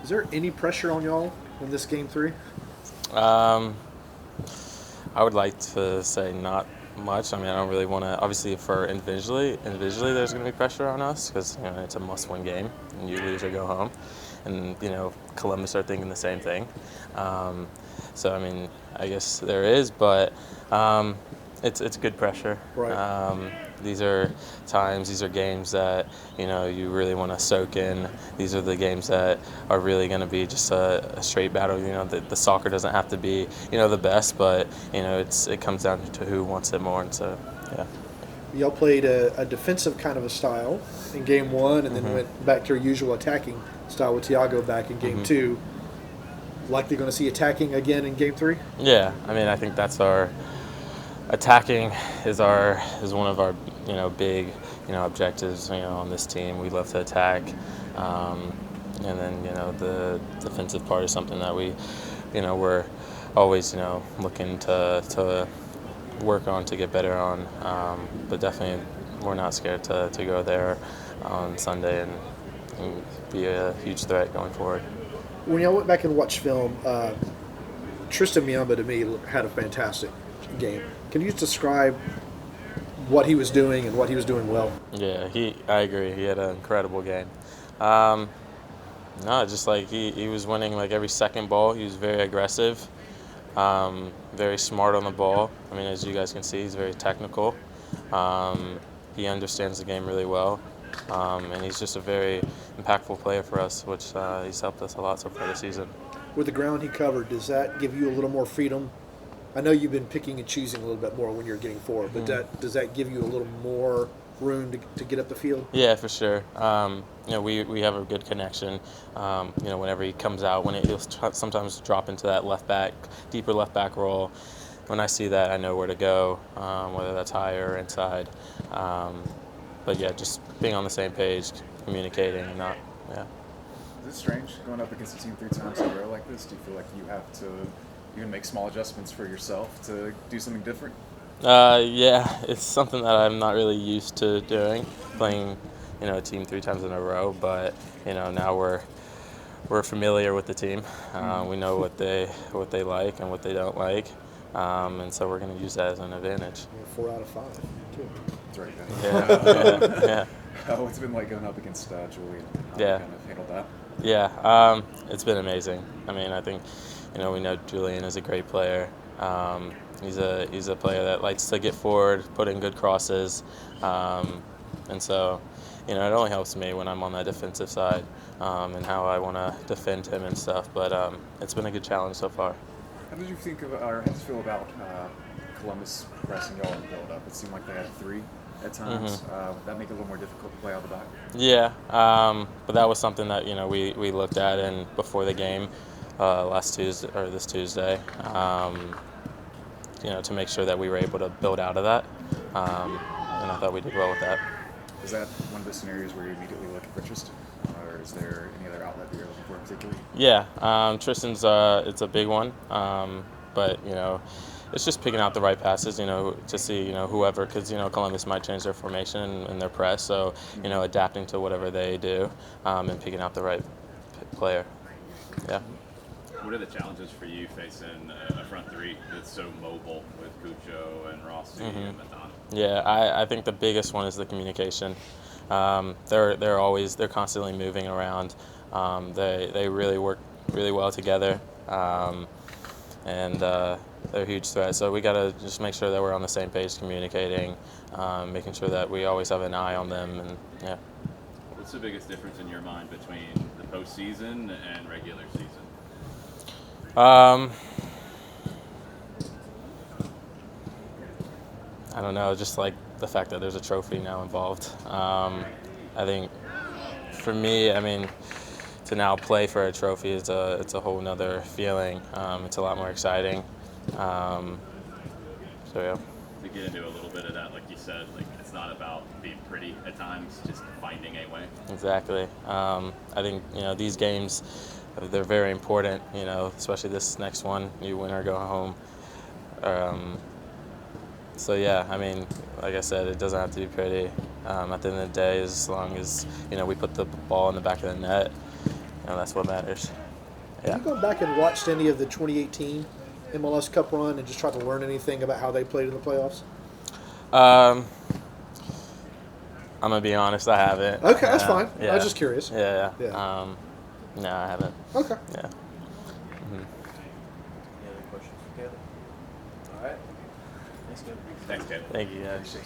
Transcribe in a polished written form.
Is there any pressure on y'all in this game three? Um, I would like to say not much. I mean, I don't really want to. Obviously, for individually, there's going to be pressure on us because it's a must-win game, and you lose or go home. And Columbus are thinking the same thing. Um, so I mean, I guess there is, but it's good pressure. Right. These are these are games that you really want to soak in. These are the games that are really going to be just a straight battle. The soccer doesn't have to be the best, but it comes down to who wants it more, and so yeah. Y'all played a defensive kind of a style in game one, and then went back to your usual attacking style with Thiago back in game two. Likely going to see attacking again in game three? Yeah, I mean, I think that's our attacking is one of our big objectives on this team. We love to attack, and then the defensive part is something that we're always looking to work on to get better on. But definitely we're not scared to go there on Sunday and be a huge threat going forward. When y'all went back and watched film, Tristan Miamba to me had a fantastic game. Can you just describe what he was doing and what he was doing well? Yeah, I agree. He had an incredible game. No, just like he was winning like every second ball. He was very aggressive, very smart on the ball. I mean, as you guys can see, he's very technical. He understands the game really well, and he's just a very impactful player for us, which he's helped us a lot so far this season. With the ground he covered, does that give you a little more freedom? I know you've been picking and choosing a little bit more when you're getting forward, but does that give you a little more room to get up the field? Yeah, for sure. We have a good connection. Whenever he comes out, he'll sometimes drop into that deeper left back role. When I see that, I know where to go, whether that's higher or inside. But yeah, just being on the same page, communicating, and not, yeah. Is it strange going up against a team 3 times in a row like this? Do you feel like you have to even make small adjustments for yourself to do something different? Yeah, it's something that I'm not really used to doing, playing, a team 3 times in a row. But now we're familiar with the team. We know what they like and what they don't like, and so we're going to use that as an advantage. 4 out of 5, too. That's right. Yeah. What's it been like going up against Julian? How Yeah. you kind of handled that? Yeah, it's been amazing. I mean, I think, we know Julian is a great player. He's a player that likes to get forward, put in good crosses, and so, it only helps me when I'm on that defensive side and how I want to defend him and stuff. But it's been a good challenge so far. How did you think of, or how did you feel about Columbus pressing y'all in the build-up? It seemed like they had 3 at times. Would that make it a little more difficult to play out the back? Yeah, but that was something that we looked at and before the game this Tuesday, to make sure that we were able to build out of that, and I thought we did well with that. Is that one of the scenarios where you immediately look at Tristan, or is there any other outlet that you're looking for particularly? Yeah, Tristan's it's a big one, but it's just picking out the right passes, to see whoever, because Columbus might change their formation and their press, so adapting to whatever they do, and picking out the right player. Yeah. What are the challenges for you facing a front 3 that's so mobile with Cucho and Rossi and Madonna? Yeah, I think the biggest one is the communication. They're constantly moving around. They really work really well together, and they're a huge threat. So we got to just make sure that we're on the same page, communicating, making sure that we always have an eye on them, and yeah. What's the biggest difference in your mind between the postseason and regular season? I don't know, just like the fact that there's a trophy now involved. I think for me, I mean, to now play for a trophy it's a whole nother feeling. It's a lot more exciting. So yeah. To get into a little bit of that, like you said, like it's not about being pretty at times, just finding a way. Exactly. I think these games, they're very important. Especially this next one, you win or go home. So yeah, I mean, like I said, it doesn't have to be pretty. At the end of the day, as long as we put the ball in the back of the net, that's what matters. Yeah. Have you gone back and watched any of the 2018 MLS Cup run and just tried to learn anything about how they played in the playoffs? I'm gonna be honest, I haven't. Okay, that's fine. Yeah. I was just curious. Yeah. Yeah. No, I haven't. Okay. Yeah. Any other questions for Caleb? All right. Thanks, Caleb. Thanks, Caleb. Thank you, guys.